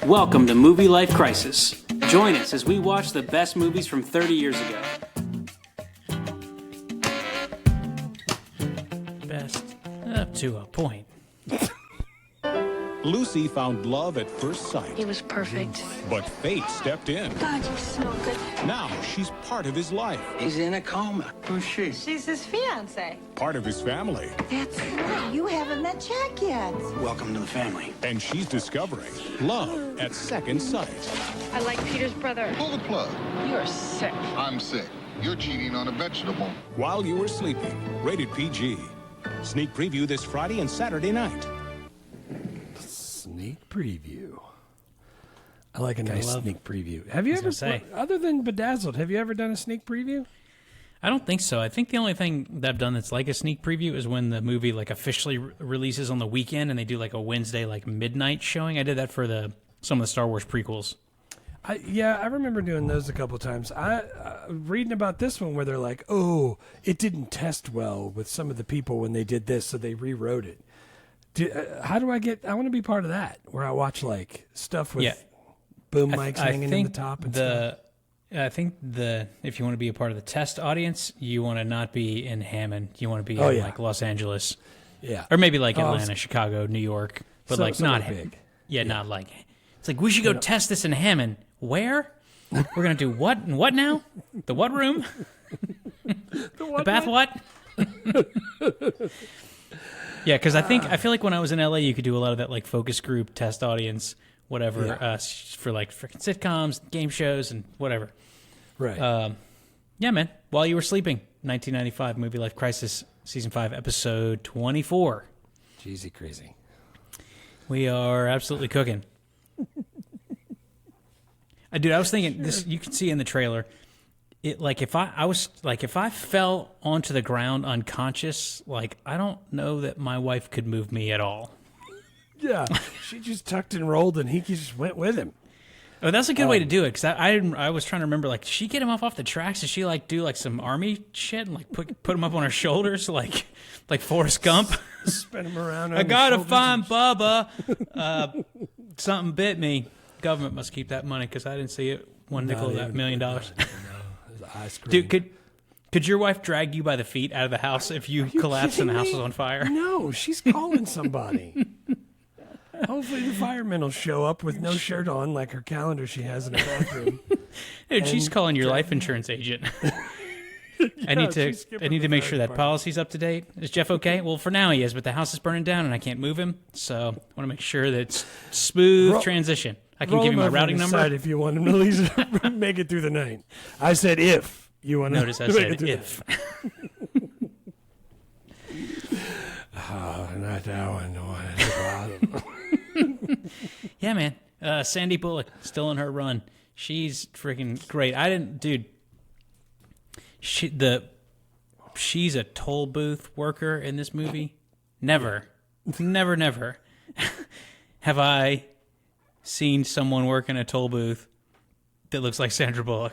Welcome to Movie Life Crisis. Join us as we watch the best movies from 30 years ago. Best up to a point. Lucy found love at first sight. He was perfect. But fate stepped in. God, you smell good. Now she's part of his life, He's in a coma. Who's she? She's his fiance. part of his family. That's right. You haven't met Jack yet. Welcome to the family. And she's discovering love at second sight. I like Peter's brother. Pull the plug. You're sick. I'm sick. You're cheating on a vegetable. While You Were Sleeping, rated PG. Sneak preview this Friday and Saturday night. Sneak preview. I like a nice love- sneak preview. Have you ever, say. other than Bedazzled, have you ever done a sneak preview? I don't think so. I think the only thing that I've done that's like a sneak preview is when the movie like officially releases on the weekend and they do like a Wednesday like midnight showing. I did that for some of the Star Wars prequels. I remember doing those a couple times. Reading about this one where they're like, oh, it didn't test well with some of the people when they did this, so they rewrote it. How do I want to be part of that, where I watch like stuff with boom mics hanging in the top and stuff. I think if you want to be a part of the test audience, you want to not be in Hammond. You want to be in like Los Angeles. Yeah. Or maybe like Atlanta, Chicago, New York. But like not big. Yeah, not like... It's like, we should go test this in Hammond. Where? We're going to do what and what now? The what room? The bath what? Yeah, because I feel like when I was in LA, you could do a lot of that like focus group, test audience, whatever, for like freaking sitcoms, game shows, and whatever. Right. Yeah, man. While You Were Sleeping, 1995, Movie Life Crisis, Season 5, Episode 24. Jeezy crazy. We are absolutely cooking. Dude, I was thinking this. You can see in the trailer. It like if I fell onto the ground unconscious, like I don't know that my wife could move me at all. Yeah, she just tucked and rolled, and he just went with him. Oh, that's a good way to do it. Because I was trying to remember, like, did she get him off the tracks? Did she like do like some army shit and like put him up on her shoulders, like Forrest Gump? Spin him around. I gotta find Bubba. Something bit me. Government must keep that money because I didn't see it. One nickel of that $1 million. Dude, could your wife drag you by the feet out of the house if you collapsed and the house was on fire? No, she's calling somebody. Hopefully the firemen will show up with no shirt on, like her calendar she has in her bathroom. Dude, she's calling your life insurance agent. I need to make sure that policy's up to date. Is Jeff okay? Well, for now he is, but the house is burning down and I can't move him, so I want to make sure that it's smooth transition. I can give you my routing number. If you want him to at least make it through the night. I said if you want to. Notice I said if. Oh, not that one. Yeah, man. Sandy Bullock still in her run. She's freaking great. Dude. She's a toll booth worker in this movie. Never have I seen someone work in a toll booth that looks like Sandra Bullock.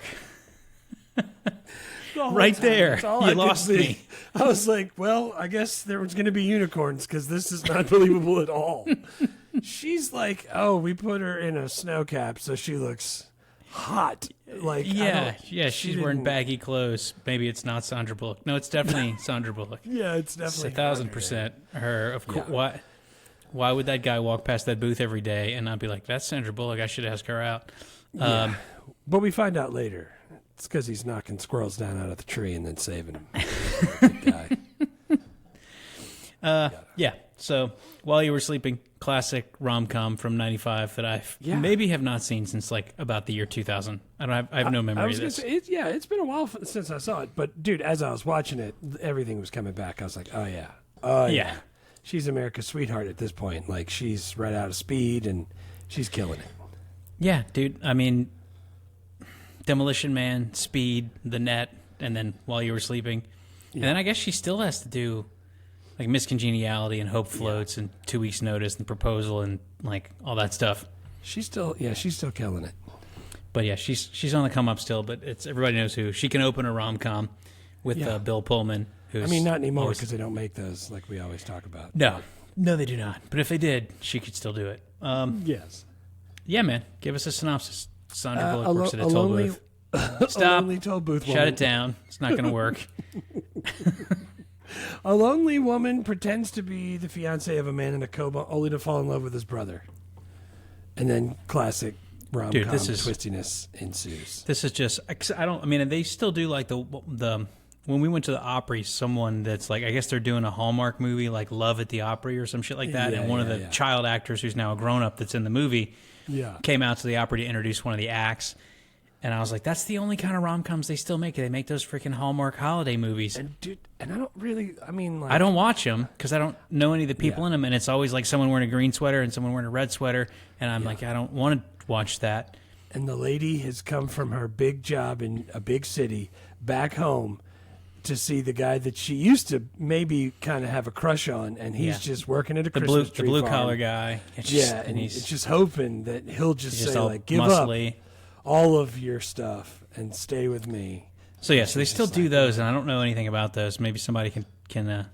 Right there, you lost me. I was like, well, I guess there was going to be unicorns because this is not believable at all. She's like, oh, we put her in a snow cap so she looks hot. Like, she's wearing baggy clothes. Maybe it's not Sandra Bullock. No, it's definitely Sandra Bullock. Yeah, it's definitely it's 1,000% her. Of course. Why would that guy walk past that booth every day and not be like, that's Sandra Bullock, I should ask her out? But we find out later. It's because he's knocking squirrels down out of the tree and then saving them. Good guy. Yeah. So, While You Were Sleeping, classic rom-com from 95 that I maybe have not seen since like about the year 2000. I have no memory of this. It's been a while since I saw it. But, dude, as I was watching it, everything was coming back. I was like, oh, yeah. Oh, yeah. She's America's sweetheart at this point. Like, she's right out of Speed, and she's killing it. Yeah, dude. I mean, Demolition Man, Speed, The Net, and then While You Were Sleeping. And then I guess she still has to do, like, Miss Congeniality and Hope Floats and 2 Weeks' Notice and Proposal and, like, all that stuff. She's still killing it. But, yeah, she's on the come-up still, but everybody knows who. She can open a rom-com with Bill Pullman. Not anymore because they don't make those like we always talk about. No, they do not. But if they did, she could still do it. Yes. Yeah, man. Give us a synopsis. Sandra Bullock works at a a toll lonely- booth. A Stop. lonely toll booth Shut woman. it down. It's not going to work. A lonely woman pretends to be the fiance of a man in a coma, only to fall in love with his brother. And then classic rom-com twistiness ensues. This is just, they still do like the when we went to the Opry, someone that's like, I guess they're doing a Hallmark movie like Love at the Opry or some shit like that. And one of the child actors who's now a grown-up that's in the movie came out to the Opry to introduce one of the acts. And I was like, that's the only kind of rom-coms they still make. They make those freaking Hallmark holiday movies. And I don't really, I don't watch them because I don't know any of the people in them. And it's always like someone wearing a green sweater and someone wearing a red sweater. And I'm like, I don't want to watch that. And the lady has come from her big job in a big city back home to see the guy that she used to maybe kind of have a crush on. And he's just working at a Christmas tree The farm. blue-collar guy. And he's just hoping that he'll just say, like, give muscly. up all of your stuff and stay with me. So they still do those, and I don't know anything about those. Maybe somebody can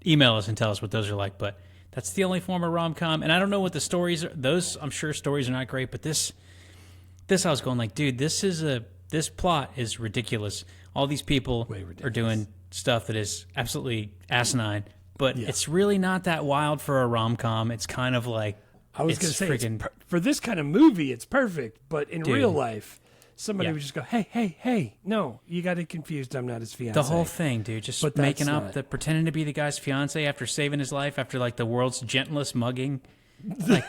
email us and tell us what those are like. But that's the only form of rom-com, and I don't know what the stories are. Those, I'm sure, stories are not great. But this I was going like, dude, this plot is ridiculous. All these people are doing stuff that is absolutely asinine, but it's really not that wild for a rom-com. It's kind of like, I was going to say, for this kind of movie, it's perfect. But in real life, somebody would just go, hey, no, you got it confused. I'm not his fiance. The whole thing, dude, just making up, pretending to be the guy's fiance after saving his life after like the world's gentlest mugging. Like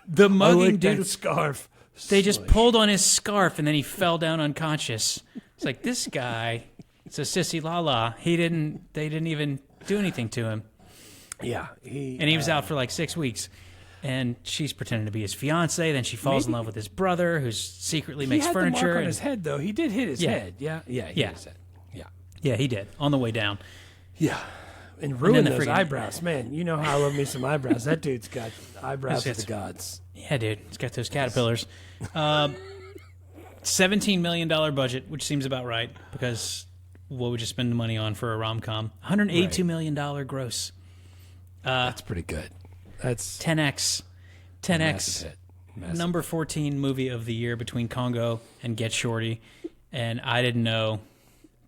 the mugging, dude. That scarf. They just pulled on his scarf and then he fell down unconscious. It's like, this guy, it's a sissy la. They didn't even do anything to him. Yeah. He was out for like 6 weeks. And she's pretending to be his fiance. Then she falls in love with his brother, who secretly makes furniture. He had the mark on his head, though. He did hit his head. Yeah. He hit his head. Yeah, he did on the way down. Yeah, and ruined those eyebrows. Man, you know how I love me some eyebrows. That dude's got eyebrows of the gods. Yeah, dude, he's got those caterpillars. $17 million budget, which seems about right because what would you spend the money on for a rom-com? $182 million gross. That's pretty good. That's 10x. Number 14 movie of the year between Congo and Get Shorty, and I didn't know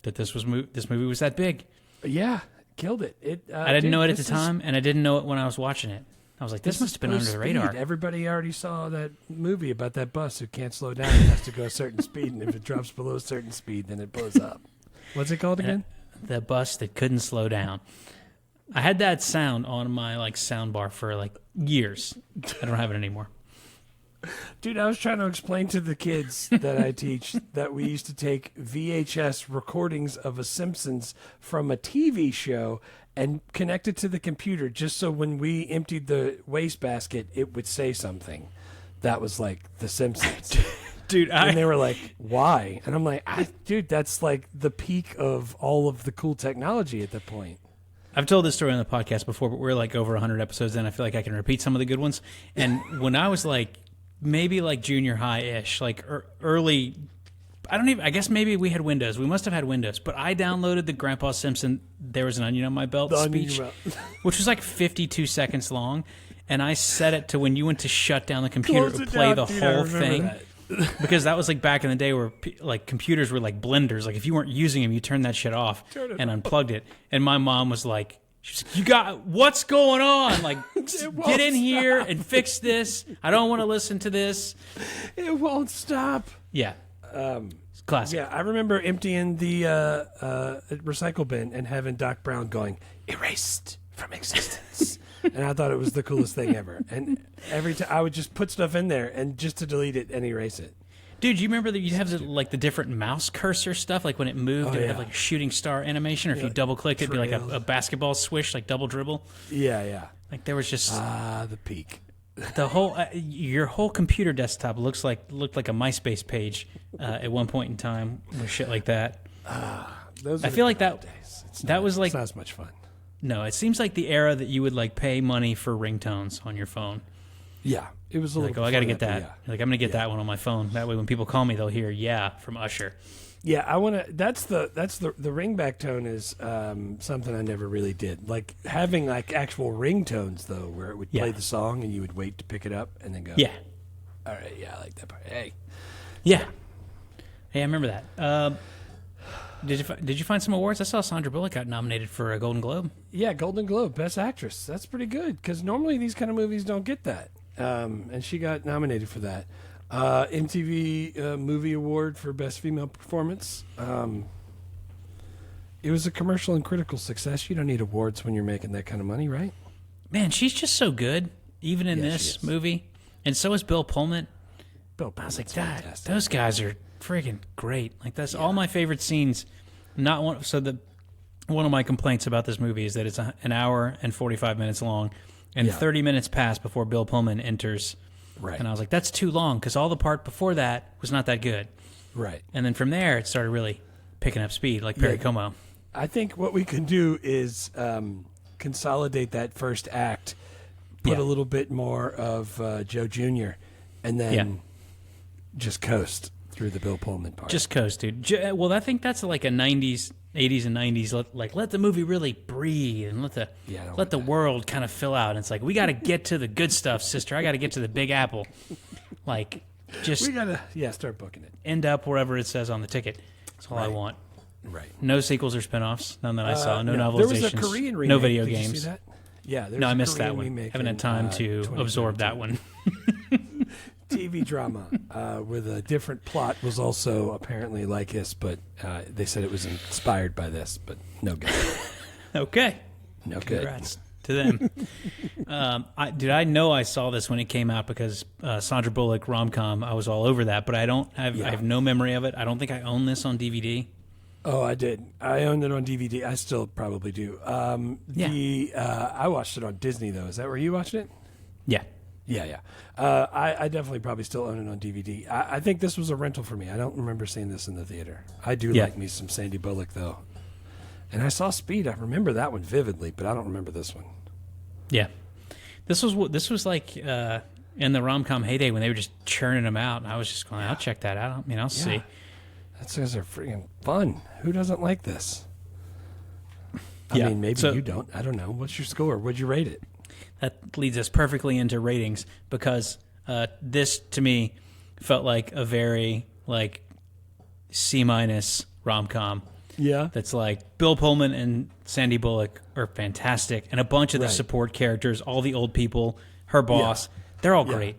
that this movie was that big. Yeah, killed it. I didn't know it at the time, and I didn't know it when I was watching it. I was like, this must have been under the radar. Everybody already saw that movie about that bus who can't slow down and has to go a certain speed, and if it drops below a certain speed, then it blows up. What's it called again? The bus that couldn't slow down. I had that sound on my sound bar for years. I don't have it anymore. Dude, I was trying to explain to the kids that I teach that we used to take VHS recordings of a Simpsons from a TV show and connect it to the computer just so when we emptied the wastebasket, it would say something. That was like the Simpsons. Dude, and they were like, why? And I'm like, dude, that's like the peak of all of the cool technology at that point. I've told this story on the podcast before, but we're over 100 episodes in. I feel like I can repeat some of the good ones. And when I was maybe junior high-ish, early, I guess maybe we had Windows. We must have had Windows. But I downloaded the Grandpa Simpson There Was an Onion on My Belt speech, which was 52 seconds long. And I set it to when you went to shut down the computer, it would play the whole thing. Because that was back in the day where computers were like blenders. If you weren't using them, you turned that shit off and unplugged it. And my mom was like, "You got what's going on? Get in here and fix this. I don't want to listen to this. It won't stop." Yeah, classic. Yeah, I remember emptying the recycle bin and having Doc Brown going, "Erased from existence." And I thought it was the coolest thing ever. And every time I would just put stuff in there and just to delete it and erase it. Dude, you remember that you'd have the different mouse cursor stuff? When it moved, it would have a shooting star animation, or if you double clicked, it'd be a basketball swish, double dribble. Yeah. There was just the peak. The whole your whole computer desktop looked like a MySpace page at one point in time with shit like that. I feel like that was it's not as much fun. No, it seems like the era that you would pay money for ringtones on your phone. Yeah, it was a little. I got to get that. Yeah. I'm going to get that one on my phone. That way, when people call me, they'll hear "yeah" from Usher. Yeah, I want to. That's the ringback tone is something I never really did. Having actual ringtones though, where it would play the song and you would wait to pick it up and then go. Yeah, All right, yeah, I like that part. Hey. Yeah. Hey, I remember that. Did you find some awards? I saw Sandra Bullock got nominated for a Golden Globe. Yeah, Golden Globe, Best Actress. That's pretty good because normally these kind of movies don't get that. And she got nominated for that. MTV Movie Award for Best Female Performance. It was a commercial and critical success. You don't need awards when you're making that kind of money, right? Man, she's just so good, even in this movie. And so is Bill Pullman. Bill I was like, Pullman's God, fantastic. those guys are freaking great. Like, that's all my favorite scenes. Not one. So one of my complaints about this movie is that it's an hour and 45 minutes long, and 30 minutes pass before Bill Pullman enters. Right. And I was like, that's too long because all the part before that was not that good. Right. And then from there, it started really picking up speed, like Perry Como. I think what we can do is consolidate that first act, put a little bit more of Joe Jr., and then just coast through the Bill Pullman part. Just coast, dude. Well, I think that's like a 80s and 90s. Let the movie really breathe and let the world kind of fill out. And it's like, we got to get to the good stuff, sister. I got to get to the Big Apple. Like, just we got to, start booking it. End up wherever it says on the ticket. That's all I want. Right. No sequels or spinoffs. None that I saw. No novelizations. There was a Korean remake. No video Did games. You see that? Yeah. No, I missed that one. Haven't had time to absorb that one. TV drama with a different plot was also apparently like this, but they said it was inspired by this, but no good. Okay. No good. Congrats to them. I know I saw this when it came out because Sandra Bullock Rom Com. I was all over that, but I have no memory of it. I don't think I own this on DVD. Oh, I did. I owned it on DVD. I still probably do. I watched it on Disney though. Is that where you watched it? Yeah. Yeah. I definitely probably still own it on DVD. I think this was a rental for me. I don't remember seeing this in the theater. I do like me some Sandy Bullock though. And I saw Speed. I remember that one vividly, but I don't remember this one. Yeah. This was like in the rom-com heyday when they were just churning them out, and I was just going, I'll check that out. I mean, I'll see. That things are freaking fun. Who doesn't like this? I mean, maybe you don't. I don't know. What's your score? What'd you rate it? That leads us perfectly into ratings because this, to me, felt like a very, C- rom-com. Yeah. That's like Bill Pullman and Sandy Bullock are fantastic, and a bunch of the support characters, all the old people, her boss, they're all great.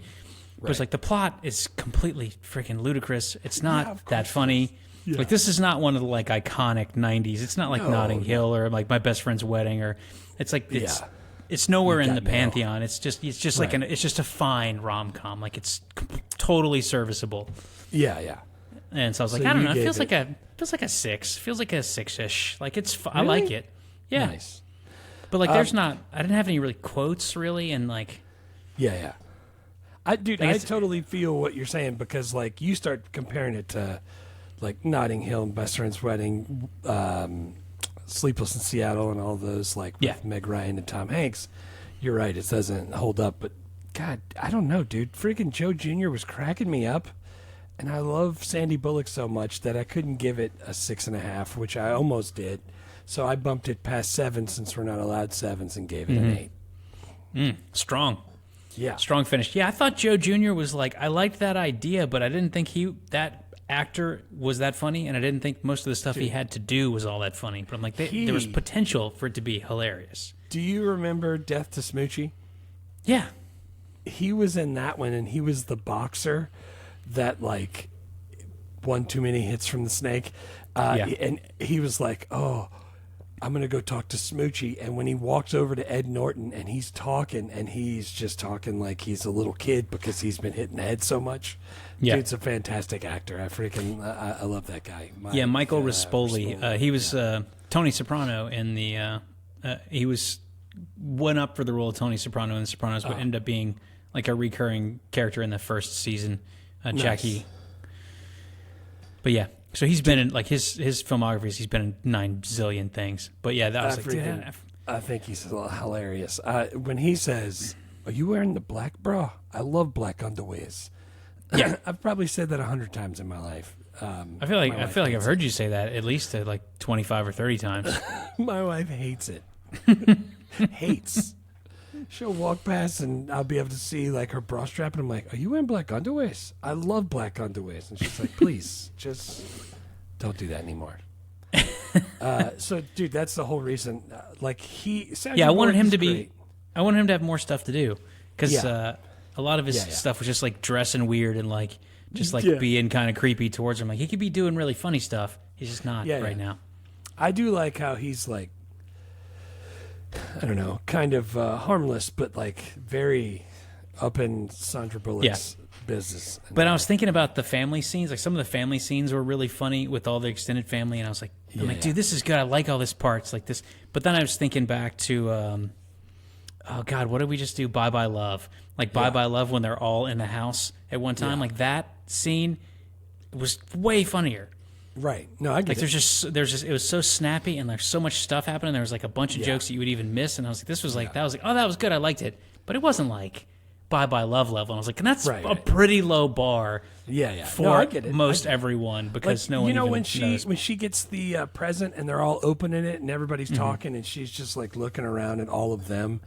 But it's like the plot is completely freaking ludicrous. It's not that funny. Yeah. Like, this is not one of the iconic 90s. It's not like Notting Hill or like My Best Friend's Wedding, or it's like it's nowhere in the pantheon. It's just like it's just a fine rom-com. Like, it's totally serviceable. Yeah. And so I was like, I don't know. It feels like a 6. Feels like a 6-ish. Like, it's I like it. Yeah. Nice. But I didn't have any really quotes really, and Yeah. I totally feel what you're saying because you start comparing it to Notting Hill and Best Friend's Wedding, Sleepless in Seattle, and all those with Meg Ryan and Tom Hanks. You're right, it doesn't hold up, but God, I don't know, dude. Freaking Joe Jr. was cracking me up, and I love Sandy Bullock so much that I couldn't give it a 6.5, which I almost did. So I bumped it past 7 since we're not allowed 7s and gave it an 8. Strong. Yeah. Strong finish. Yeah, I thought Joe Jr. was I liked that idea, but I didn't think that actor was that funny, and I didn't think most of the stuff he had to do was all that funny. But I'm like, there was potential for it to be hilarious. Do you remember Death to Smoochie? Yeah. He was in that one, and he was the boxer that won too many hits from the snake. And he was like, oh, I'm going to go talk to Smoochie. And when he walks over to Ed Norton and he's talking, and he's just talking like he's a little kid because he's been hit in the head so much. Yeah. Dude's a fantastic actor. I love that guy. Michael Rispoli. He was Tony Soprano in the he went up for the role of Tony Soprano in The Sopranos, but ended up being a recurring character in the first season. Jackie. But yeah. So he's been in his filmography. He's been in 9 zillion things. But yeah, that was I think he's hilarious. When he says, "Are you wearing the black bra? I love black underwears." Yeah, I've probably said that 100 times in my life. I feel like I've heard you say that at least 25 or 30 times. My wife hates it. Hates. she'll walk past and I'll be able to see like her bra strap, and I'm like, "Are you wearing black underwears? I love black underwears." And she's like, "Please, just don't do that anymore." So, dude, that's the whole reason. I wanted him to be. I wanted him to have more stuff to do because a lot of his stuff was just like dressing weird and like just like being kind of creepy towards him. Like he could be doing really funny stuff. He's just not right now. I do like how he's like, I don't know, kind of harmless, but like very up in Sandra Bullock's business. But I was thinking about the family scenes. Like some of the family scenes were really funny with all the extended family, and I was like, dude, this is good. I like all this parts like this. But then I was thinking back to, oh God, what did we just do? Bye Bye Love. Like Bye Bye Love when they're all in the house at one time. Like that scene was way funnier. Right. No, I get it. There's it was so snappy and there's so much stuff happening. There was like a bunch of jokes that you would even miss, and I was like, that was good. I liked it, but it wasn't like Bye Bye Love level. And I was like, and that's a pretty low bar. For I get it. most everyone because no one even knows. When she gets the present and they're all opening it and everybody's talking and she's just like looking around at all of them,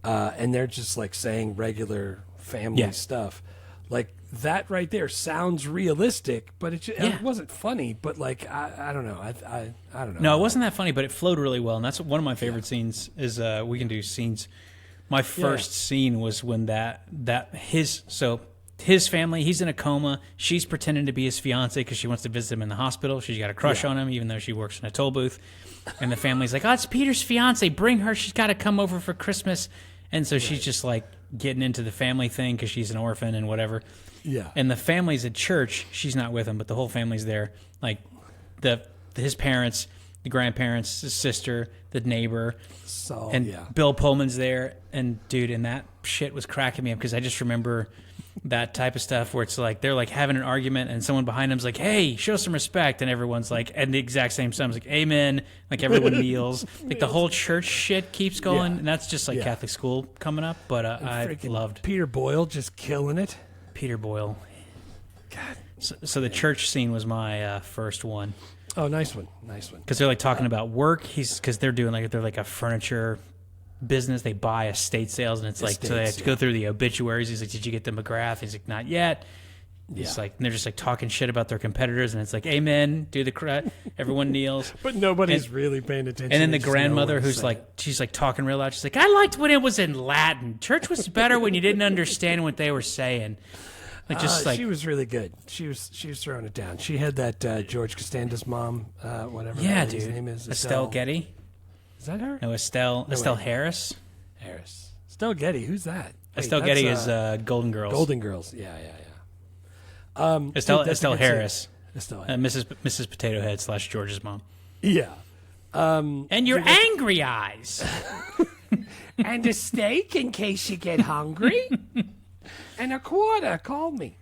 and they're just like saying regular family stuff, like. That right there sounds realistic, but it wasn't funny. But like I don't know, I don't know. No, it wasn't that funny, but it flowed really well, and that's one of my favorite scenes. Is we can do scenes. My first scene was when his family, he's in a coma. She's pretending to be his fiance because she wants to visit him in the hospital. She's got a crush on him, even though she works in a toll booth. And the family's like, "Oh, it's Peter's fiance. Bring her. She's got to come over for Christmas." And so she's just like getting into the family thing because she's an orphan and whatever. Yeah. And the family's at church. She's not with him, but the whole family's there. Like his parents, the grandparents, his sister, the neighbor. Bill Pullman's there. And dude, and that shit was cracking me up because I just remember that type of stuff where it's like they're like having an argument and someone behind them's like, "Hey, show some respect," and everyone's like at the exact same time, it's like, "Amen." Like everyone kneels. Like the whole church shit keeps going, and that's just like Catholic school coming up. But I loved Peter Boyle just killing it. Peter Boyle. God. So the church scene was my first one. Oh, nice one. Because they're like talking about work. Because they're doing they're like a furniture business. They buy estate sales, and it's like so they have to go through the obituaries. He's like, "Did you get the McGrath?" He's like, "Not yet." It's like and they're just like talking shit about their competitors, and it's like, "Amen." Do the everyone kneels, but nobody's really paying attention. And then the grandmother, who's like, she's like talking real loud. She's like, "I liked when it was in Latin. Church was better when you didn't understand what they were saying." Like just like she was really good. She was throwing it down. She had that George Costanza's mom, whatever. Yeah, his dude. name is Estelle Getty. Is that her? No, Estelle Harris. Estelle Getty. Who's that? Estelle Getty is Golden Girls. Golden Girls. Yeah. Estelle Harris. Estelle Mrs. Potato Head / George's mom. Yeah. And your angry eyes. And a steak in case you get hungry. And a quarter. Call me.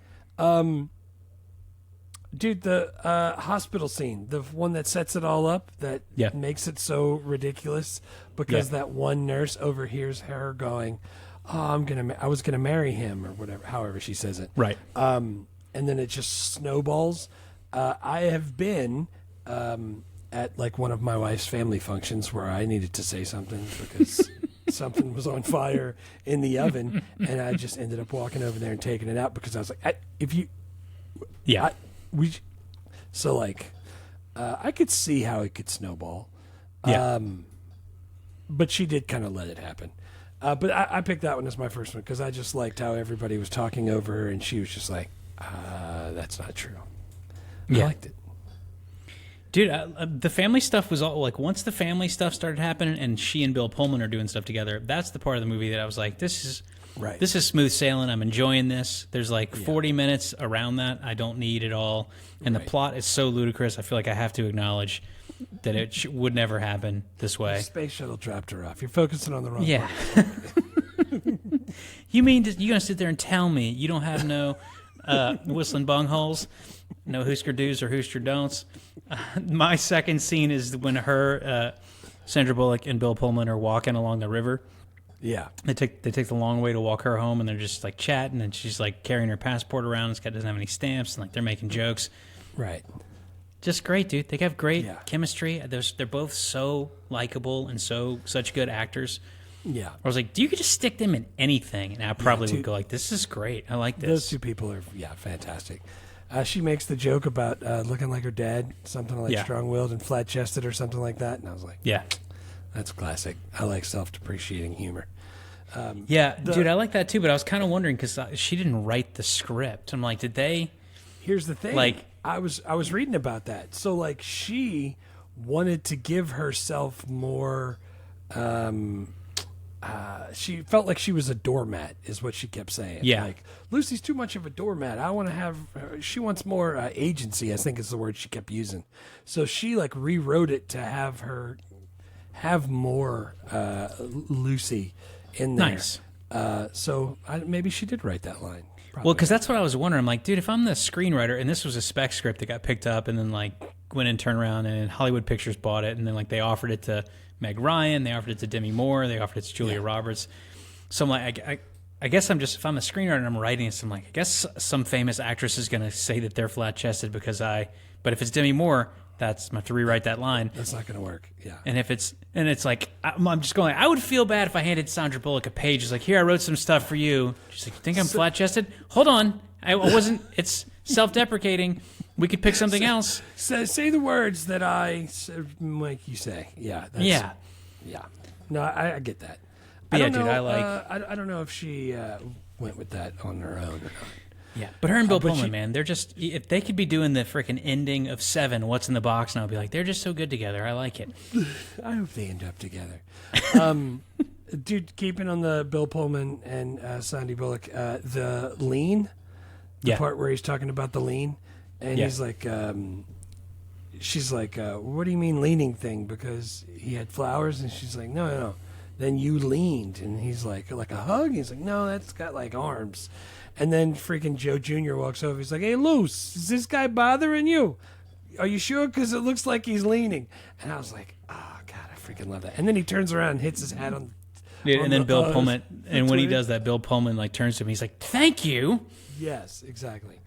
Dude, the hospital scene, the one that sets it all up, that makes it so ridiculous because that one nurse overhears her going, "Oh, I was gonna marry him," or whatever, however she says it. Right. And then it just snowballs. I have been at like one of my wife's family functions where I needed to say something because something was on fire in the oven, and I just ended up walking over there and taking it out because I was like, I could see how it could snowball. Yeah. But she did kind of let it happen. But I picked that one as my first one because I just liked how everybody was talking over her, and she was just like, "That's not true." I liked it. Dude, the family stuff was all like once the family stuff started happening and she and Bill Pullman are doing stuff together, that's the part of the movie that I was like, this is smooth sailing. I'm enjoying this. There's like 40 minutes around that I don't need at all. And the plot is so ludicrous. I feel like I have to acknowledge that it would never happen this way. The space shuttle dropped her off. You're focusing on the wrong part. You mean you're going to sit there and tell me you don't have no whistling bungholes? No Hoosker do's or Hoosker don'ts. My second scene is when Sandra Bullock and Bill Pullman are walking along the river. Yeah. They take the long way to walk her home, and they're just like chatting, and she's like carrying her passport around. This guy doesn't have any stamps, and like they're making jokes. Right. Just great, dude. They have great chemistry. They're both so likable and such good actors. Yeah. I was like, you could just stick them in anything, and I probably dude. would go like, this is great. I like this. Those two people are, fantastic. She makes the joke about looking like her dad, something like strong-willed and flat-chested or something like that. And I was like, Yeah. that's classic. I like self-depreciating humor. Dude, I like that too, but I was kind of wondering because she didn't write the script. I'm like, did they? Here's the thing. Like- I was reading about that. So, like, she wanted to give herself more... she felt like she was a doormat, is what she kept saying. Yeah. Like, Lucy's too much of a doormat. I want to have... she wants more agency, I think is the word she kept using. So she, like, rewrote it to have her have more Lucy in there. Nice. So maybe she did write that line. Probably. Well, because that's what I was wondering. I'm like, dude, if I'm the screenwriter, and this was a spec script that got picked up, and then like went and turned around, and Hollywood Pictures bought it, and then like they offered it to Meg Ryan, they offered it to Demi Moore, they offered it to Julia Roberts. So I'm like, I guess I'm just, if I'm a screenwriter and I'm writing this, I'm like, I guess some famous actress is going to say that they're flat chested but if it's Demi Moore, I'm gonna have to rewrite that line. That's not going to work. Yeah. And it's like, I'm just going, I would feel bad if I handed Sandra Bullock a page. It's like, here, I wrote some stuff for you. She's like, you think I'm flat chested? Hold on. I wasn't, it's self-deprecating. We could pick something else. Say the words that I make you say. Yeah. Yeah. Yeah. No, I get that. But I yeah, don't dude, know, I like... I don't know if she went with that on her own or not. Yeah, but her and Bill but Pullman, she- man, they're just, if they could be doing the freaking ending of Seven, What's in the Box, and I'll be like, they're just so good together. I like it. I hope they end up together. Dude, keeping on the Bill Pullman and Sandra Bullock, the lean, the part where he's talking about the lean, and he's like, she's like, what do you mean leaning thing? Because he had flowers, and she's like, no. Then you leaned, and he's like a hug? He's like, no, that's got like arms. And then freaking Joe Jr. walks over. He's like, hey, Luce, is this guy bothering you? Are you sure? Because it looks like he's leaning. And I was like, oh, God, I freaking love that. And then he turns around and hits his hat on Dude, and then Bill Pullman, and when he Twitter. does that, Bill Pullman like turns to him, he's like, thank you. Yes, exactly.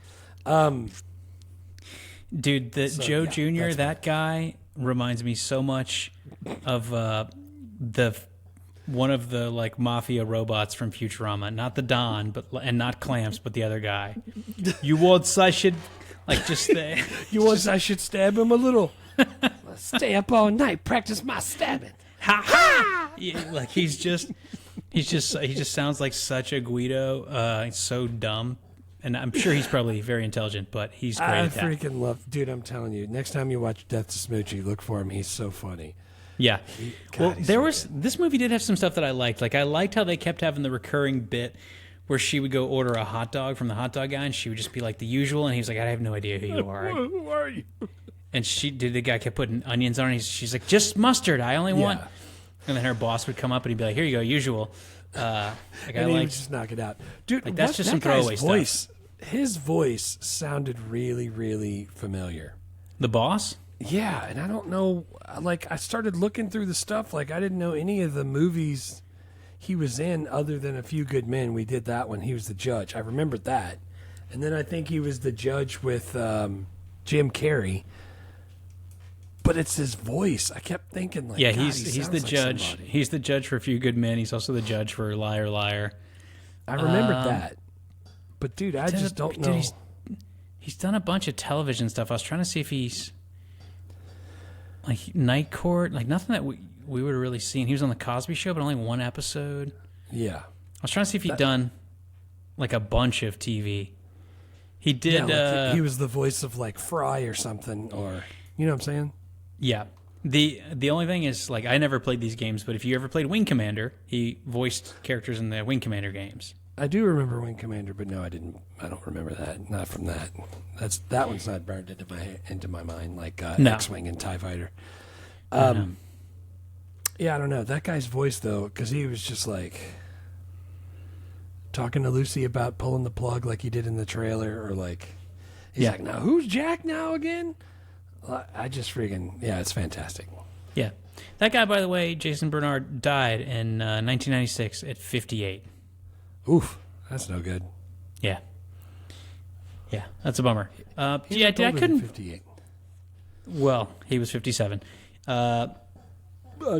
Dude, Joe Jr., that's that guy reminds me so much of one of the like mafia robots from Futurama, not the Don, and not Clamps, but the other guy. You want I should like just You want I should stab him a little? Stay up all night, practice my stabbing. ha ha. Yeah, like he just sounds like such a Guido. He's so dumb, and I'm sure he's probably very intelligent, but he's great I at that. freaking love, dude. I'm telling you, next time you watch Death to Smoochie, look for him. He's so funny. Yeah. Well, he's there so was this movie did have some stuff that I liked. Like I liked how they kept having the recurring bit where she would go order a hot dog from the hot dog guy, and she would just be like the usual, and he was like, I have no idea who you are. Who are you? And the guy kept putting onions on it. She's like, just mustard. I only want. And then her boss would come up and he'd be like, here you go, usual. And he would just knock it out, dude. Like, that's just that some guy's throwaway voice, stuff. His voice sounded really, really familiar. The boss? Yeah, and I don't know. Like, I started looking through the stuff. Like, I didn't know any of the movies he was in other than A Few Good Men. We did that one. He was the judge. I remembered that. And then I think he was the judge with Jim Carrey. But it's his voice. I kept thinking, like, Yeah, God, he's he the sounds like judge. somebody. He's the judge for A Few Good Men. He's also the judge for Liar Liar. I remembered that. But, dude, I just don't know. Dude, he's done a bunch of television stuff. I was trying to see if he's like Night Court, like nothing that we would have really seen. He was on the Cosby Show, but only one episode. Yeah. I was trying to see if he'd done like a bunch of TV. He did. Yeah, like he was the voice of, like, Fry or something, or, you know what I'm saying? Yeah. The only thing is, like, I never played these games, but if you ever played Wing Commander, he voiced characters in the Wing Commander games. I do remember Wing Commander, but no, I didn't. I don't remember that. Not from that. That one's not burned into my mind like No. X-wing and TIE Fighter. Yeah, I don't know that guy's voice though, because he was just like talking to Lucy about pulling the plug, like he did in the trailer, or like he's like, "Now who's Jack now again?" I just freaking it's fantastic. Yeah. That guy, by the way, Jason Bernard, died in 1996 at 58. Oof, that's no good. Yeah. Yeah, that's a bummer. He yeah, looked dude, I older than couldn't. 58. Well, he was 57.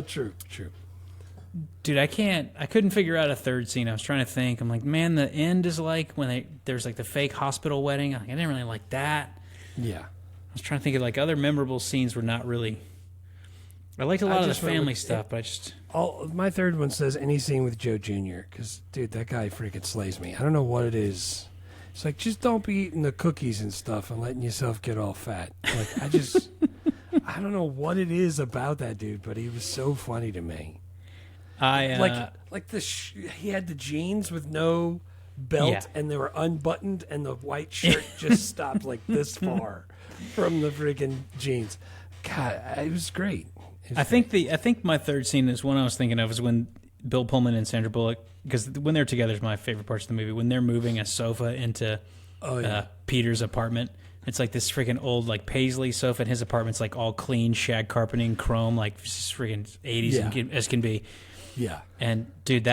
True. Dude, I couldn't figure out a third scene. I was trying to think. I'm like, man, the end is like when there's like the fake hospital wedding. Like, I didn't really like that. Yeah. I was trying to think of like other memorable scenes were not really. I liked a lot of the family stuff, but I just. My third one says any scene with Joe Jr. Because, dude, that guy freaking slays me. I don't know what it is. It's like, just don't be eating the cookies and stuff and letting yourself get all fat. Like, I don't know what it is about that dude, but he was so funny to me. He had the jeans with no belt and they were unbuttoned and the white shirt just stopped like this far from the freaking jeans. God, it was great. I think my third scene is one I was thinking of is when Bill Pullman and Sandra Bullock, because when they're together is my favorite parts of the movie. When they're moving a sofa into Peter's apartment, it's like this freaking old like Paisley sofa, and his apartment's like all clean shag carpeting, chrome, like just freaking 80s as can be. Yeah. And dude,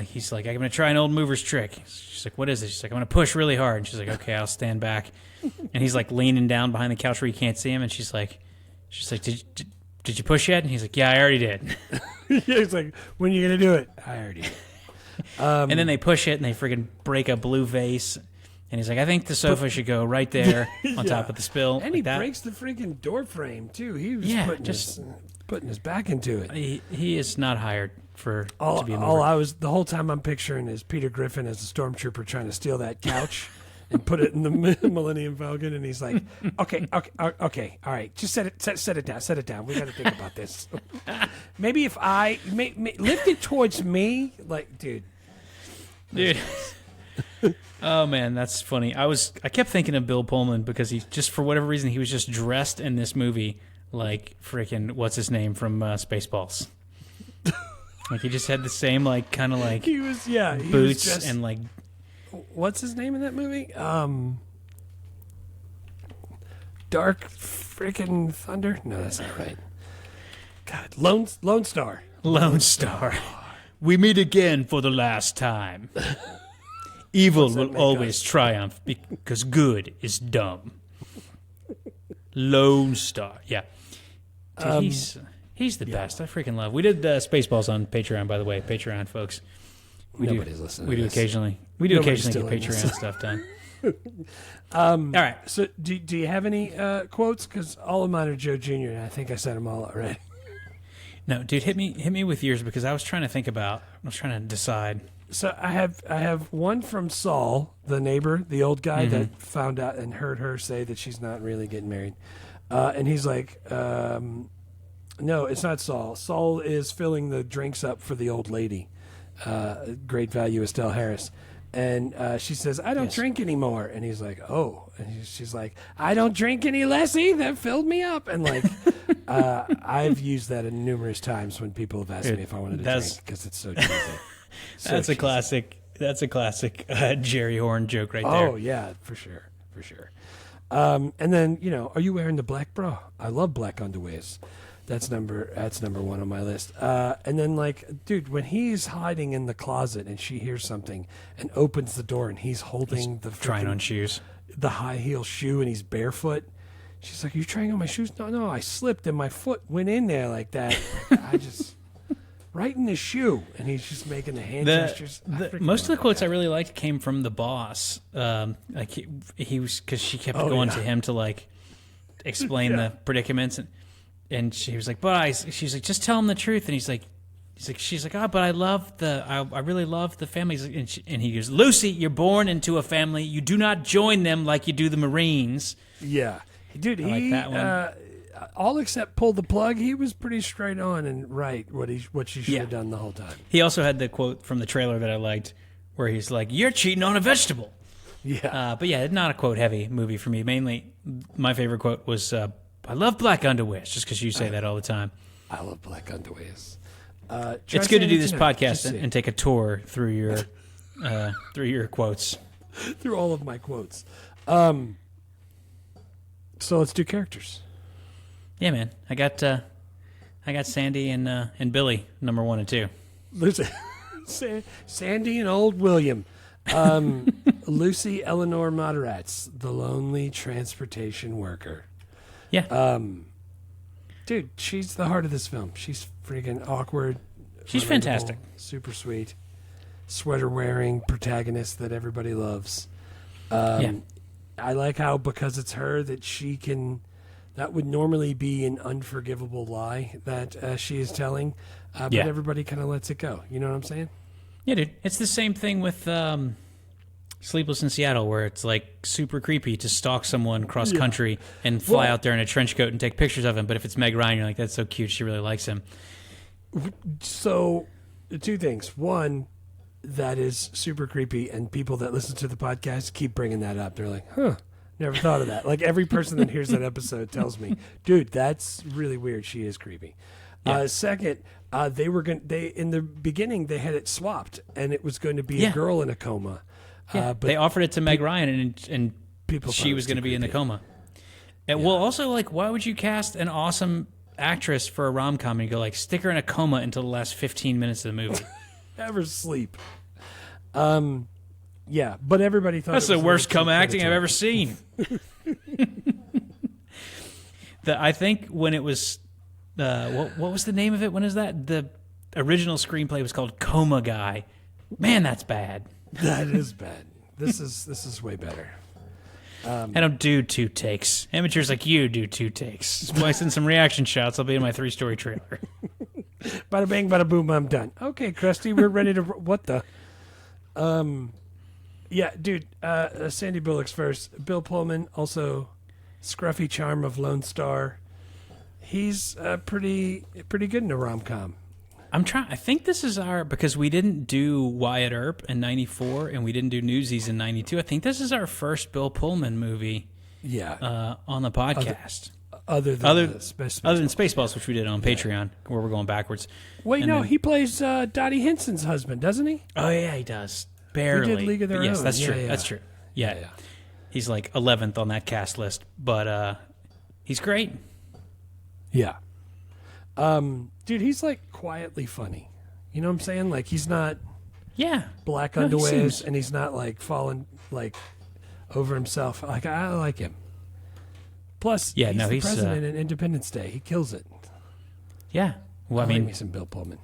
he's like, I'm gonna try an old mover's trick. She's like, what is it? She's like, I'm gonna push really hard. And she's like, okay, I'll stand back. And he's like leaning down behind the couch where you can't see him, and she's like, did you push yet? And he's like, yeah, I already did. He's like, when are you going to do it? I already did. And then they push it, and they freaking break a blue vase. And he's like, I think the sofa should go right there on top of the spill. And like he that. breaks the freaking door frame, too. He was putting his back into it. He is not hired to be a mover. The whole time I'm picturing is Peter Griffin as a stormtrooper trying to steal that couch. And put it in the Millennium Falcon, and he's like, okay, all right, just set it down. We got to think about this. Maybe if I lift it towards me, like, dude. Oh man, that's funny. I kept thinking of Bill Pullman because he just for whatever reason he was just dressed in this movie like freaking what's his name from Spaceballs. Like he just had the same like kind of like boots and like. What's his name in that movie? Dark freaking Thunder? No, that's not right. God, Lone Star. Lone Star. We meet again for the last time. Evil will always triumph because good is dumb. Lone Star. Yeah. Dude, he's the best. I freaking love. We did Spaceballs on Patreon, by the way. Patreon, folks. Nobody's listening. We do occasionally. We do occasionally get Patreon stuff done. All right. So, do you have any quotes? Because all of mine are Joe Jr. and I think I said them all already. No, dude, hit me with yours because I was trying to decide. So I have one from Saul, the neighbor, the old guy that found out and heard her say that she's not really getting married, and he's like, no, it's not Saul. Saul is filling the drinks up for the old lady. Great value Estelle Harris, and she says, I don't drink anymore, and he's like, oh, and she's like, I don't drink any less either, filled me up. And like I've used that numerous times when people have asked me if I wanted to drink because it's so cheesy. That's a classic Jerry Horn joke right there. Oh yeah, for sure. And then are you wearing the black bra? I love black underwears. That's number one on my list. And then, like, dude, when he's hiding in the closet and she hears something and opens the door and he's holding trying on shoes, the high heel shoe, and he's barefoot. She's like, "Are you trying on my shoes?" No, I slipped and my foot went in there like that. I just right in the shoe, and he's just making the hand gestures. Most of the quotes I really liked came from the boss. Like he was because she kept going to him to like explain the predicaments and she was like, she's like, just tell him the truth. And she's like, oh, but I really love the families. And he goes, Lucy, you're born into a family. You do not join them like you do the Marines. Yeah. Dude, I like that one. All except pull the plug, he was pretty straight on and right what she should have done the whole time. He also had the quote from the trailer that I liked where he's like, you're cheating on a vegetable. Yeah. But yeah, not a quote-heavy movie for me. Mainly, my favorite quote was, I love black underwears, just because you say that all the time. I love black underwears. It's good to do this podcast and take a tour through your quotes. Through all of my quotes. So let's do characters. Yeah, man. I got Sandy and Billy, number 1 and 2. Listen, Sandy and old William. Lucy Eleanor Moderatz, the lonely transportation worker. Yeah. Dude, she's the heart of this film. She's freaking awkward, She's relatable, fantastic. super sweet, sweater wearing protagonist that everybody loves. Yeah. I like how because it's her that she can. That would normally be an unforgivable lie that she is telling, but Yeah. everybody kind of lets it go. You know what I'm saying? Yeah, dude. It's the same thing with Sleepless in Seattle, where it's like super creepy to stalk someone cross country and fly out there in a trench coat and take pictures of him. But if it's Meg Ryan, you're like, that's so cute. She really likes him. So, two things. One, that is super creepy, and people that listen to the podcast keep bringing that up. They're like, huh, never thought of that. Like, every person that hears that episode tells me, dude, that's really weird. She is creepy. Yeah. Second, they in the beginning, they had it swapped, and it was going to be a girl in a coma. Yeah, But they offered it to Meg Ryan, and people thought she it was going to too be in the creepy. coma. And well, also, like, why would you cast an awesome actress for a rom-com and you go, like, stick her in a coma until the last 15 minutes of the movie? Never sleep. Yeah, but everybody thought That's it the was worst a little too coma acting I've predatory. ever seen. I think when it was, what was the name of it? When is that? The original screenplay was called Coma Guy. Man, that's bad. That is bad. This is way better. I don't do 2 takes. Amateurs like you do 2 takes. Splice in some reaction shots. I'll be in my 3-story trailer. Bada bang, bada boom, I'm done. Okay, Krusty, we're ready to... What the... Yeah, dude, Sandy Bullock's first. Bill Pullman, also scruffy charm of Lone Star. He's pretty good in a rom-com. I think this is because we didn't do Wyatt Earp in 94 and we didn't do Newsies in 92. I think this is our first Bill Pullman movie Yeah. on the podcast. Other than Spaceballs, which we did on Patreon, where we're going backwards. Wait, And no, then- he plays Dottie Henson's husband, doesn't he? Oh, yeah, he does. Barely. League of Their But yes, Own. that's Yeah, true. yeah. That's true. Yeah. Yeah. He's like 11th on that cast list, but he's great. Yeah. Dude, he's like quietly funny. You know what I'm saying? Like he's not Yeah. black No, he underwears seems- and he's not like falling like over himself. Like I like him. Plus, Yeah, he's no, the he's, president in Independence Day. He kills it. Yeah. Well, I like mean, me some Bill Pullman.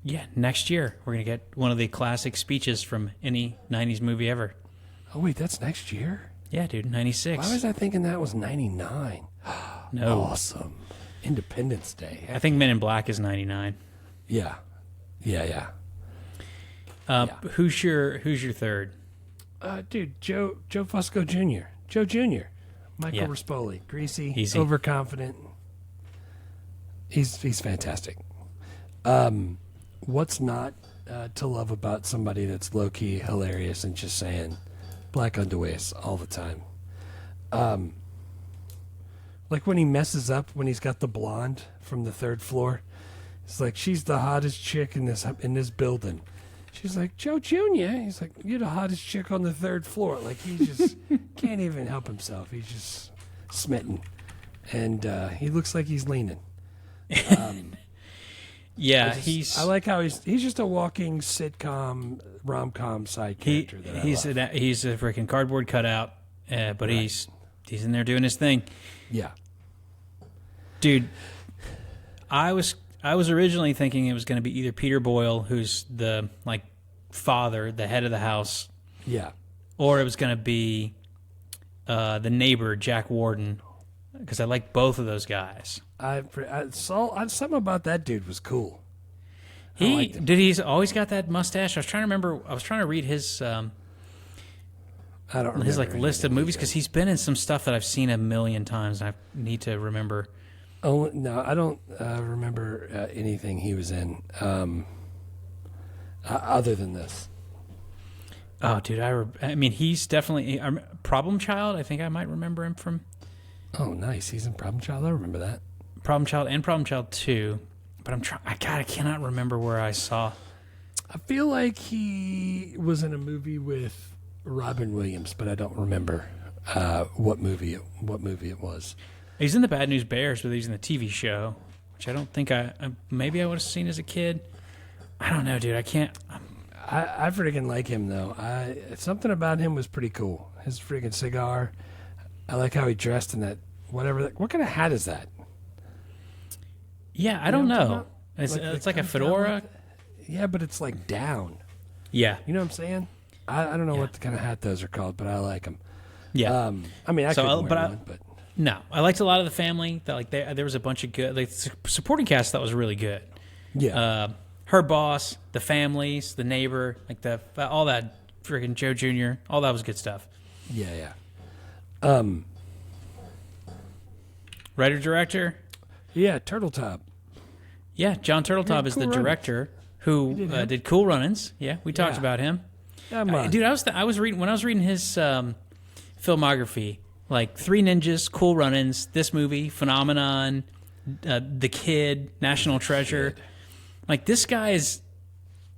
yeah, next year we're going to get one of the classic speeches from any 90s movie ever. Oh wait, that's next year? Yeah, dude, 96. Why was I thinking that was 99? No. Awesome. Independence Day. I think Men in Black is 99. Yeah. Yeah. Who's your third? Dude, Joe Fusco Jr. Joe Jr. Michael Yeah. Rispoli. Greasy, Easy. overconfident. He's fantastic. What's not to love about somebody that's low-key hilarious and just saying black underwears all the time? Like when he messes up when he's got the blonde from the 3rd floor. It's like, she's the hottest chick in this building. She's like, Joe Jr. He's like, you're the hottest chick on the 3rd floor. Like, he just can't even help himself. He's just smitten. And he looks like he's leaning. Yeah, I like how he's just a walking sitcom, rom-com side character. he's a freaking cardboard cutout, but he's in there doing his thing. Yeah. Dude, I was originally thinking it was going to be either Peter Boyle, who's the like father, the head of the house, Yeah. or it was going to be the neighbor, Jack Warden, because I like both of those guys. I saw something about that dude was cool. He's always got that mustache. I was trying to remember. I was trying to read his I don't remember his like list of anything movies he because did. he's been in some stuff that I've seen a million times. I need to remember. Oh no, I don't remember anything he was in other than this. Oh, dude, I mean, he's definitely Problem Child. I think I might remember him from Oh, nice. He's in Problem Child. I remember that. Problem Child and Problem Child 2. But I cannot remember where I saw. I feel like he was in a movie with Robin Williams, but I don't remember what movie it was. He's in the Bad News Bears, but he's in the TV show, which I don't think maybe I would have seen as a kid. I don't know, dude. I can't. I freaking like him though. Something about him was pretty cool. His freaking cigar. I like how he dressed in that whatever. What kind of hat is that? Yeah, I don't know what I'm know. talking about? It's Like like the a comes down fedora. like Yeah, but it's like down. Yeah. You know what I'm saying? I don't know what kind of hat those are called, but I like them. Yeah. I mean, I couldn't wear one, but no, I liked a lot of the family. That like there was a bunch of good supporting cast that was really good. yeah. Her boss, the families, the neighbor, like all that freaking Joe Jr. All that was good stuff. Yeah. Writer director. Yeah, Turtle Top. Yeah, John Turteltaub is Cool the Runnings. director who did Cool Runnings. Yeah, we talked Yeah. about him. Come on. Dude, I was reading when I was reading his filmography, like Three Ninjas, Cool Runnings, this movie, Phenomenon, The Kid, National Treasure. Like this guy is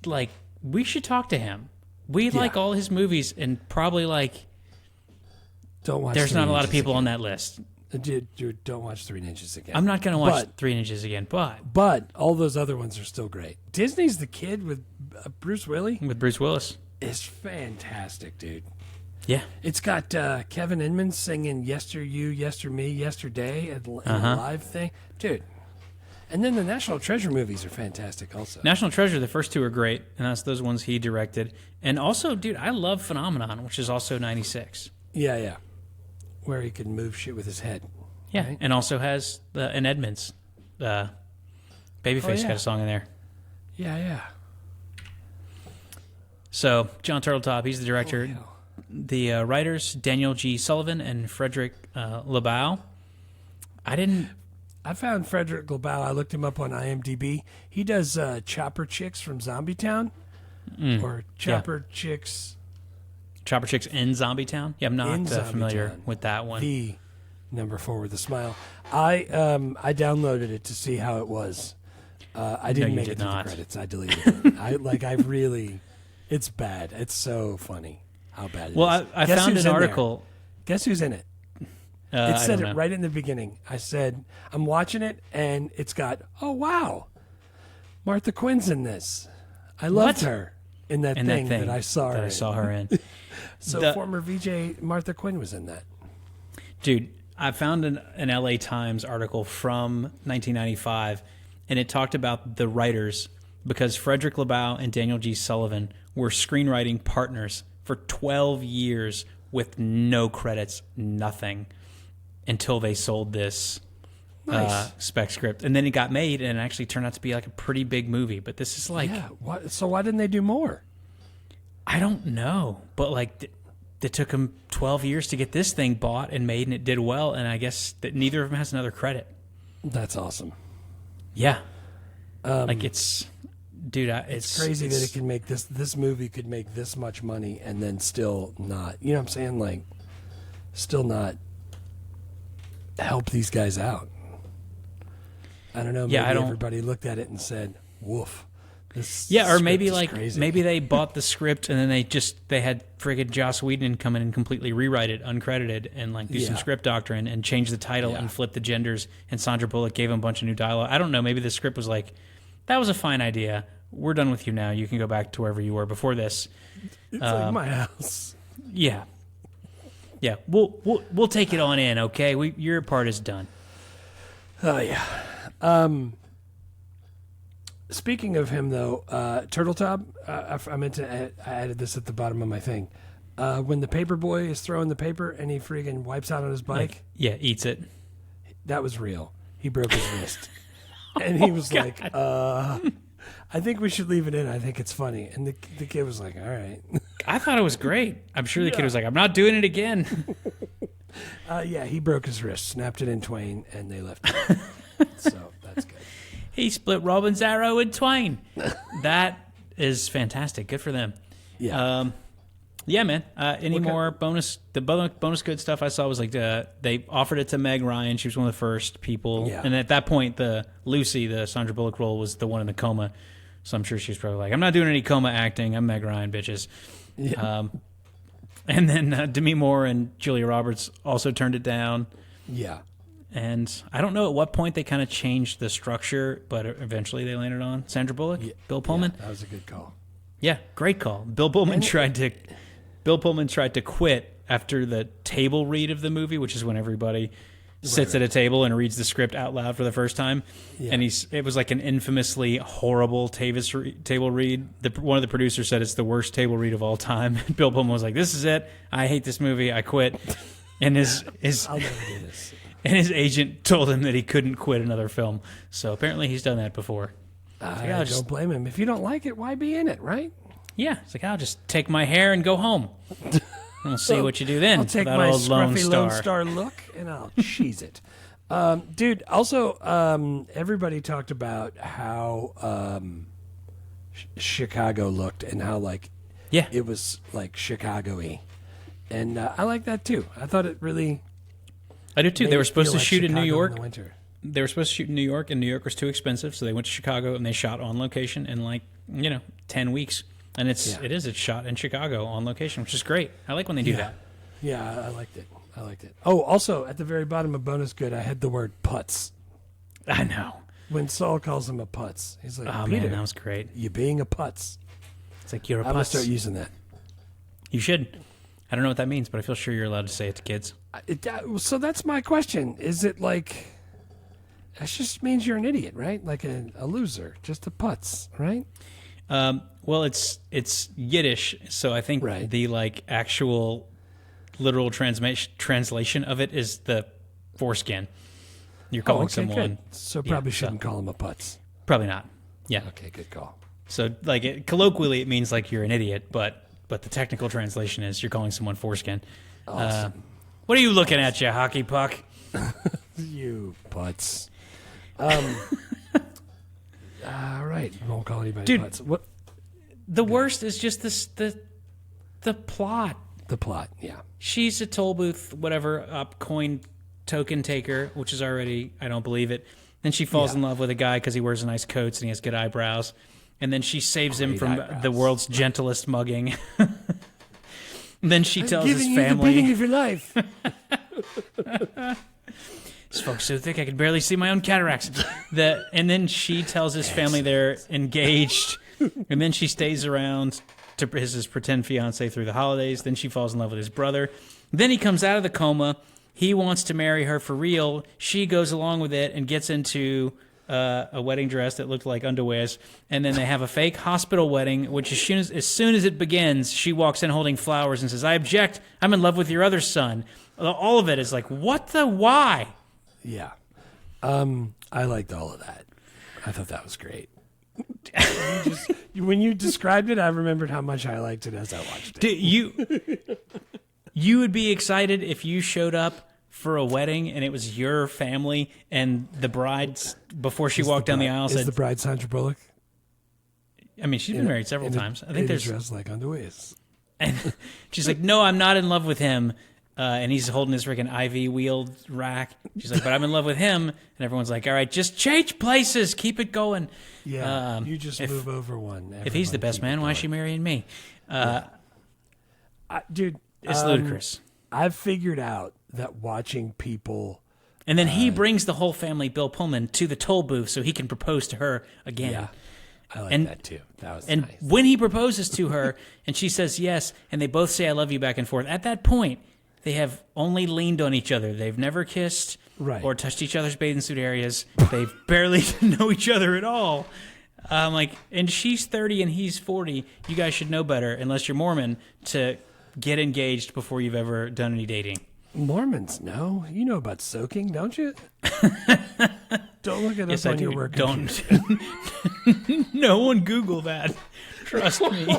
like we should talk to him. We like all his movies, and probably like Don't watch. there's Three not a lot of Ninjas people again. on that list. Dude, don't watch Three Ninjas again. I'm not going to watch But- Three Ninjas again, But all those other ones are still great. Disney's The Kid with Bruce Willis with Bruce Willis. is fantastic, dude. Yeah. It's got Kevin Inman singing "Yester You, Yester Me, Yesterday" in a live thing, dude. And then the National Treasure movies are fantastic, also. National Treasure, the first two are great, and that's those ones he directed. And also, dude, I love Phenomenon, which is also 96. Yeah. Where he can move shit with his head. Yeah, Right. and also has an Edmonds. Babyface yeah. got a song in there. Yeah. So, John Turteltaub, he's the director. The writers, Daniel G. Sullivan and Frederick LeBau. I found Frederick LeBau. I looked him up on IMDb. He does Chopper Chicks from Zombie Town. Or Chopper Chicks... Chopper Chicks in Zombie Town? Yeah, I'm In not Zombie familiar Town. with that one. The number 4 with a smile. I downloaded it to see how it was. I didn't you make did it to not. the credits. I deleted it. It's bad. It's so funny how bad it is. Well, I Guess found who's an in there? article. Guess who's in it? It I said don't it know. right in the beginning. I said, I'm watching it, and it's got, oh, wow, Martha Quinn's in this. I loved What? her in that thing that I saw her in. in. So former VJ Martha Quinn was in that. Dude, I found an LA Times article from 1995, and it talked about the writers because Frederick LeBau and Daniel G. Sullivan were screenwriting partners for 12 years with no credits, nothing, until they sold this spec script. And then it got made, and it actually turned out to be like a pretty big movie. But this is like... Yeah. So why didn't they do more? I don't know, but like it took them 12 years to get this thing bought and made, and it did well. And I guess that neither of them has another credit. That's awesome. Yeah, like it's, dude, It's crazy that it can make this movie could make this much money and then still not. You know what I'm saying? Like, still not help these guys out. I don't know. Maybe everybody looked at it and said, "Woof." Yeah, or maybe script is like crazy. maybe they bought the script and then they had friggin' Joss Whedon come in and completely rewrite it uncredited and like do some Yeah. script doctrine and change the title and flip the genders, and Sandra Bullock gave him a bunch of new dialogue. I don't know, maybe the script was like, that was a fine idea. We're done with you now. You can go back to wherever you were before this. It's like my house. Yeah. Yeah, we'll take it on in, okay? Your part is done. Oh yeah. Speaking of him, though, Turteltaub, I meant to I added this at the bottom of my thing. When the paper boy is throwing the paper and he freaking wipes out on his bike, Like, yeah, eats it. that was real. He broke his wrist. And he was like, I think we should leave it in. I think it's funny. And the kid was like, all right. I thought it was great. I'm sure the kid was like, I'm not doing it again. Yeah, he broke his wrist, snapped it in twain, and they left it. So that's good. He split Robin's arrow in twain. That is fantastic. Good for them. Yeah. Yeah, man. Any more bonus? The bonus good stuff I saw was like they offered it to Meg Ryan. She was one of the first people. Yeah. And at that point, the Lucy, the Sandra Bullock role, was the one in the coma. So I'm sure she was probably like, I'm not doing any coma acting. I'm Meg Ryan, bitches. Yeah. And then Demi Moore and Julia Roberts also turned it down. Yeah. And I don't know at what point they kind of changed the structure, but eventually they landed on Sandra Bullock, Bill Pullman. Yeah, that was a good call. Yeah, great call. Bill Pullman tried to quit after the table read of the movie, which is when everybody sits at a table and reads the script out loud for the first time. Yeah. And it was like an infamously horrible table read. One of the producers said it's the worst table read of all time. Bill Pullman was like, "This is it. I hate this movie. I quit." And his I'll never do this. and his agent told him that he couldn't quit another film. So apparently he's done that before. I don't blame him. If you don't like it, why be in it, right? Yeah, it's like, I'll just take my hair and go home. We'll see what you do then. I'll take that my old scruffy Lone Star look and I'll cheese it. Dude, also, everybody talked about how Chicago looked and how, like, it was, like, Chicago-y. And I like that, too. I thought it really... I do, too. They were supposed to shoot in New York. In the winter. They were supposed to shoot in New York, and New York was too expensive, so they went to Chicago, and they shot on location in, like, 10 weeks. And it's shot in Chicago on location, which is great. I like when they do that. Yeah, I liked it. Oh, also, at the very bottom of Bonus Good, I had the word putz. I know. When Saul calls him a putz, he's like, "Oh, Peter, man, that was great. You being a putz." It's like, you're a putz. I'm going to start using that. You should. I don't know what that means, but I feel sure you're allowed to say it to kids. So that's my question. Is it like... That just means you're an idiot, right? Like a loser, just a putz, right? Well, it's Yiddish, so I think the like actual literal translation of it is the foreskin. You're calling someone. Good. So probably shouldn't call him a putz. Probably not. Yeah. Okay, good call. So like colloquially, it means like you're an idiot, but the technical translation is you're calling someone foreskin. Awesome. What are you looking at, you hockey puck? You putz. All right, won't call anybody putz. What? The worst is just the plot. The plot, yeah. She's a toll booth, whatever, coin token taker, which is already, I don't believe it. Then she falls in love with a guy because he wears nice coats and he has good eyebrows. And then she saves him from the world's gentlest mugging. Then she tells his family, the beginning of your life. This fog's so thick I could barely see my own cataracts. And then she tells his family they're engaged. And then she stays around to his pretend fiance through the holidays. Then she falls in love with his brother. Then he comes out of the coma. He wants to marry her for real. She goes along with it and gets into a wedding dress that looked like underwears. And then they have a fake hospital wedding, which as soon as it begins, she walks in holding flowers and says, "I object. I'm in love with your other son." All of it is like, what the why? Yeah. I liked all of that. I thought that was great. When you described it, I remembered how much I liked it as I watched it. You would be excited if you showed up for a wedding and it was your family and the bride's, before she walked down the aisle, said... Is the bride Sandra Bullock? I mean, she's been married several times. I think there's... dressed like underwears. And she's like, "No, I'm not in love with him." And he's holding this freaking IV wheeled rack. She's like, "But I'm in love with him." And everyone's like, "All right, just change places. Keep it going." Yeah, you just move over one. If he's the best man, why is she marrying me? Dude, it's ludicrous. I've figured out that watching people... And then he brings the whole family, Bill Pullman, to the toll booth so he can propose to her again. Yeah, I like that too. That was nice. And when he proposes to her and she says yes, and they both say "I love you" back and forth, at that point... They have only leaned on each other. They've never kissed or touched each other's bathing suit areas. They barely know each other at all. And she's 30 and he's 40. You guys should know better, unless you're Mormon, to get engaged before you've ever done any dating. Mormons, no. You know about soaking, don't you? Don't look it up on your work computer. No one Google that. Trust me.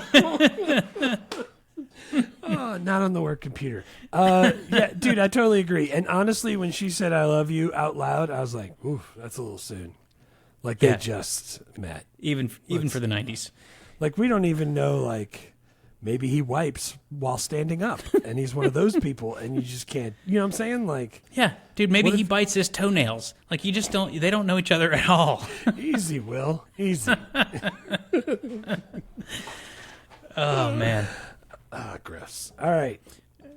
Oh, not on the work computer. Yeah, dude, I totally agree. And honestly, when she said "I love you" out loud, I was like, "Oof, that's a little soon." Like they just met. Even for the 90s. Like we don't even know. Like maybe he wipes while standing up, and he's one of those people, and you just can't. You know what I'm saying? Like, yeah, dude. Maybe he bites his toenails. Like you just don't. They don't know each other at all. Easy, Will. Easy. Oh man. Gross. All right.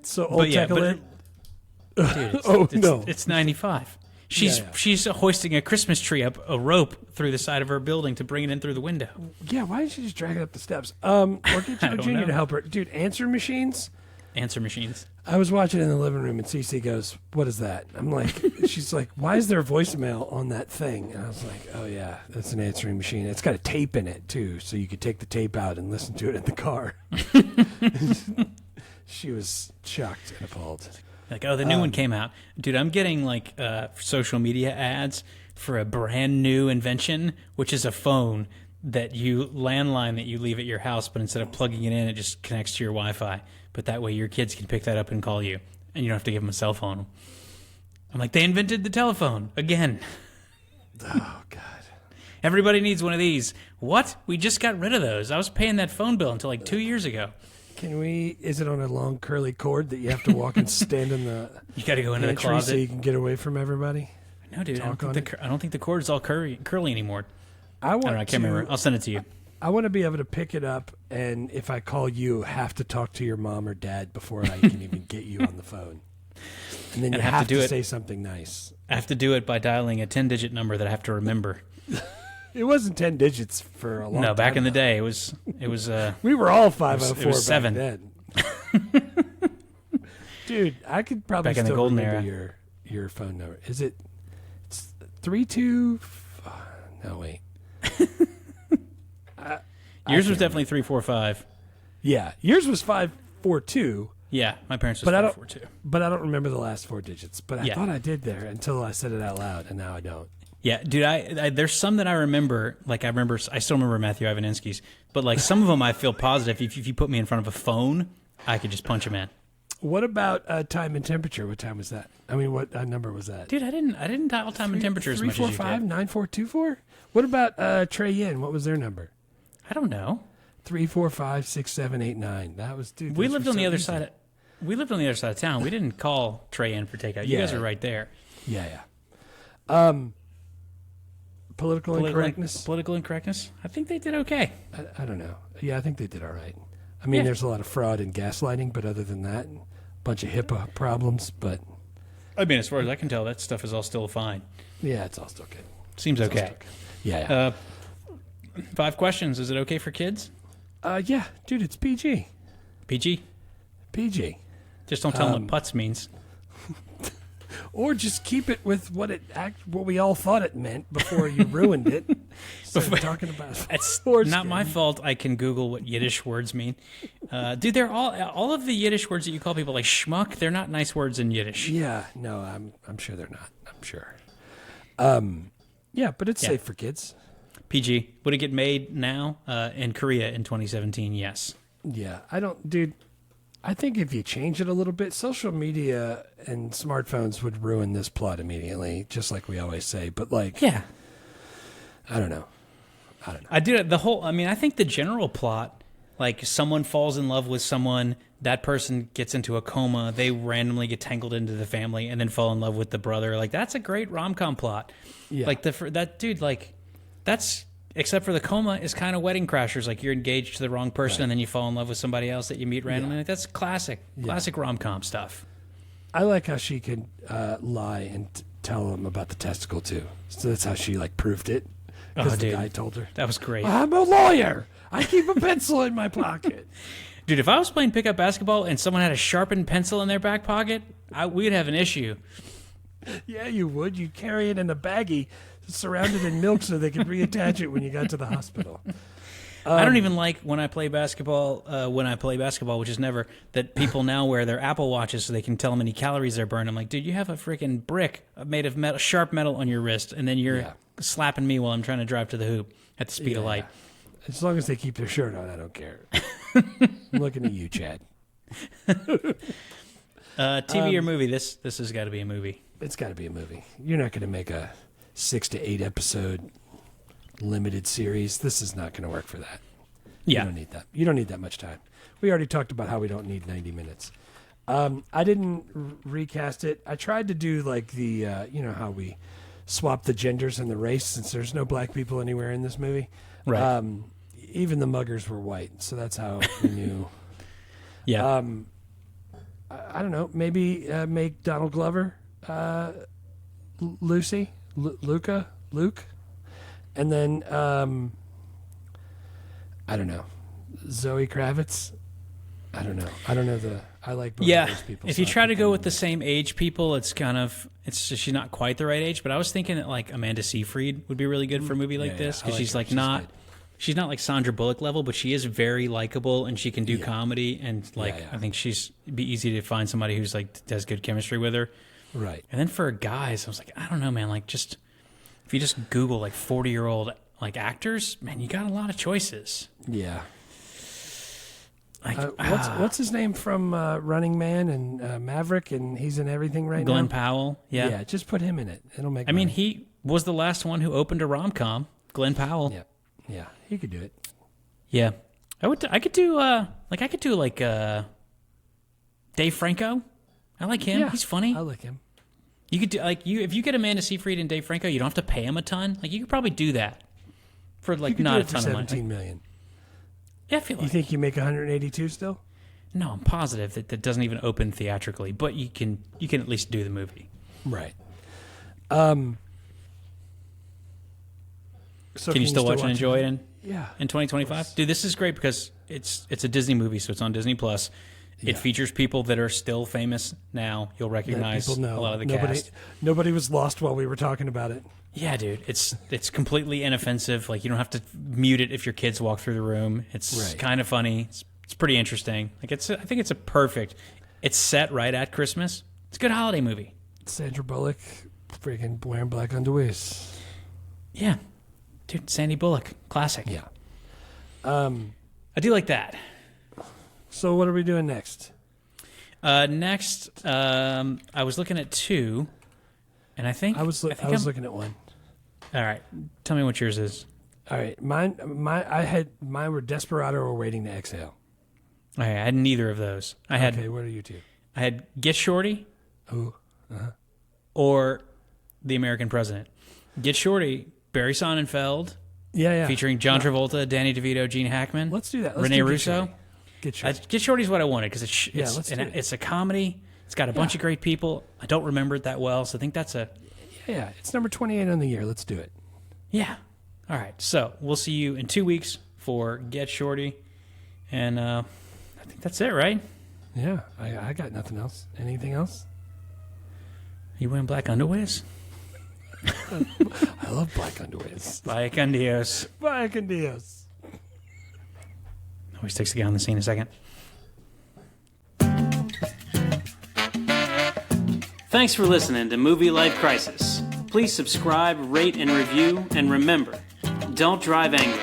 So old Dude, it's 95. She's hoisting a Christmas tree up a rope through the side of her building to bring it in through the window. Yeah, why didn't she just drag it up the steps? Or get Joe Jr. to help her. Dude, answering machines, answer machines. I was watching in the living room, and Cece goes, "What is that?" I'm like, she's like, "Why is there a voicemail on that thing?" And I was like, "Oh yeah, that's an answering machine. It's got a tape in it too, so you could take the tape out and listen to it in the car." She was shocked and appalled. Like, oh, the new one came out. Dude, I'm getting like social media ads for a brand new invention, which is a phone landline that you leave at your house, but instead of plugging it in, it just connects to your Wi-Fi. But that way your kids can pick that up and call you, and you don't have to give them a cell phone. I'm like, they invented the telephone again. Oh, God. Everybody needs one of these. What? We just got rid of those. I was paying that phone bill until like 2 years ago. Is it on a long curly cord that you have to walk and stand in the You got to go into the pantry closet. so you can get away from everybody? No, dude, I don't think the cord is all curly anymore. I don't know, I can't remember. I'll send it to you. I want to be able to pick it up, and if I call you, have to talk to your mom or dad before I can even get you on the phone. And then you have to say something nice. I have to do it by dialing a 10-digit number that I have to remember. It wasn't 10 digits for a long time. No, back in the day, it was. We were all 504 it was 7. back then. Dude, I could probably Back in the still golden remember your phone number. Is it 32? No, wait. Yours was definitely 345. Yeah, yours was 542. Yeah, my parents was 542. But I don't remember the last 4 digits. But I Yeah. thought I did there until I said it out loud, and now I don't. Yeah, dude, I there's some that I remember. Like I still remember Matthew Ivaninski's, but like some of them I feel positive. If you put me in front of a phone, I could just punch him in. What about time and temperature? What time was that? I mean, what number was that? Dude, I didn't dial time and temperature as much as you did. 345-9424? What about Trey Yin? What was their number? I don't know. 345-6789. That was, dude. We lived on the other side. We lived on the other side of town. We didn't call Trey in for takeout. You guys are right there. Yeah. Political incorrectness? Political incorrectness? I think they did okay. I don't know. Yeah, I think they did all right. I mean, there's a lot of fraud and gaslighting, but other than that, a bunch of HIPAA problems, but... I mean, as far as I can tell, that stuff is all still fine. Yeah, it's all still good. Seems okay. Yeah. 5 questions. Is it okay for kids? Yeah, dude, it's PG. PG? PG. Just don't tell them what putz means. Or just keep it with what we all thought it meant before you ruined it. Before talking about it's not my fault. I can Google what Yiddish words mean. Dude, they're all of the Yiddish words that you call people like schmuck. They're not nice words in Yiddish. Yeah, no, I'm sure they're not. I'm sure. Yeah, but it's safe for kids. PG. Would it get made now in Korea in 2017? Yes. Yeah, I think if you change it a little bit, social media and smartphones would ruin this plot immediately, just like we always say. But yeah, I don't know. I think the general plot, like someone falls in love with someone, that person gets into a coma, they randomly get tangled into the family, and then fall in love with the brother. Like that's a great rom-com plot. Yeah. Like that dude, like that's. Except for the coma is kind of Wedding Crashers. Like you're engaged to the wrong person and then you fall in love with somebody else that you meet randomly. Like, that's classic rom-com stuff. I like how she could lie and tell him about the testicle too. So that's how she proved it. Because the guy told her. That was great. I'm a lawyer. I keep a pencil in my pocket. Dude, if I was playing pickup basketball and someone had a sharpened pencil in their back pocket, we'd have an issue. Yeah, you would. You'd carry it in a baggie surrounded in milk so they could reattach it when you got to the hospital. I don't even like when I play basketball, which is never, that people now wear their Apple Watches so they can tell how many calories they're burning. I'm like, dude, you have a freaking brick made of metal, sharp metal on your wrist, and then you're slapping me while I'm trying to drive to the hoop at the speed of light. As long as they keep their shirt on, I don't care. I'm looking at you, Chad. TV or movie? This has got to be a movie. It's got to be a movie. You're not going to make a 6 to 8 episode limited series. This is not going to work for that. Yeah. You don't need that. You don't need that much time. We already talked about how we don't need 90 minutes. I didn't recast it. I tried to do the, how we swap the genders and the race since there's no black people anywhere in this movie. Right. Even the muggers were white, so that's how we knew. Yeah. I don't know. Maybe make Donald Glover Lucy. Luke, and then I don't know, Zoe Kravitz, I don't know. I like both of Yeah, those people. if so you I try to think go I'm with the in. same age people, it's she's not quite the right age. But I was thinking that like Amanda Seyfried would be really good for a movie like this I because like she's her. like She's not. good. She's not like Sandra Bullock level, but she is very likable and she can do comedy. And like, yeah. I think it'd be easy to find somebody who's like does good chemistry with her. Right. And then for guys, I was like, I don't know, man. Like, just if you just Google like 40-year-old like actors, man, you got a lot of choices. Yeah. Like, What's his name from Running Man and Maverick, and he's in everything right Glenn now? Powell. Yeah. Yeah, just put him in it. It'll make I mean, money. he was the last one who opened a rom com. Glenn Powell. Yeah. Yeah, he could do it. Yeah. I could do Dave Franco. I like him. Yeah, He's funny. I like him. You could do if you get Amanda Seyfried and Dave Franco, you don't have to pay him a ton. Like you could probably do that for like You could not do a it for ton of money. $17 million. Yeah, I feel You like. think you make 182 still? No, I'm positive that doesn't even open theatrically, but you can at least do the movie. Right. So Can you still watch and enjoy it in Yeah. 2025? Dude, this is great because it's a Disney movie, so it's on Disney Plus. It features people that are still famous now. You'll recognize People know. a lot of the cast. Nobody was lost while we were talking about it. Yeah, dude, it's completely inoffensive. Like you don't have to mute it if your kids walk through the room. It's Right. kind of funny. It's pretty interesting. Like I think it's a perfect. It's set right at Christmas. It's a good holiday movie. Sandra Bullock freaking wearing black underwears. Yeah, dude, Sandy Bullock, classic. Yeah. I do like that. So what are we doing next? Next, I was looking at two, and I think I was I'm- looking at one. All right, tell me what yours is. All right, mine were Desperado or Waiting to Exhale. Okay, I had neither of those. Okay, what are you two? I had Get Shorty Ooh. or The American President. Get Shorty, Barry Sonnenfeld, Yeah. featuring John Travolta, Danny DeVito, Gene Hackman. Let's do that. Let's Renee do Get Russo. Shorty. Get Shorty. Get Shorty's what I wanted because let's do it. it's a comedy. It's got a bunch of great people. I don't remember it that well, so I think that's Yeah, it's number 28 on the year. Let's do it. yeah. All right, so we'll see you in 2 weeks for Get Shorty, and I think that's it, right? Yeah, I got nothing else. Anything else? You wearing black underwears? I love black underwears. Bye, con Dios. Bye, con Dios. Always takes the guy on the scene a second. Thanks for listening to Movie Life Crisis. Please subscribe, rate, and review, and remember, don't drive angry.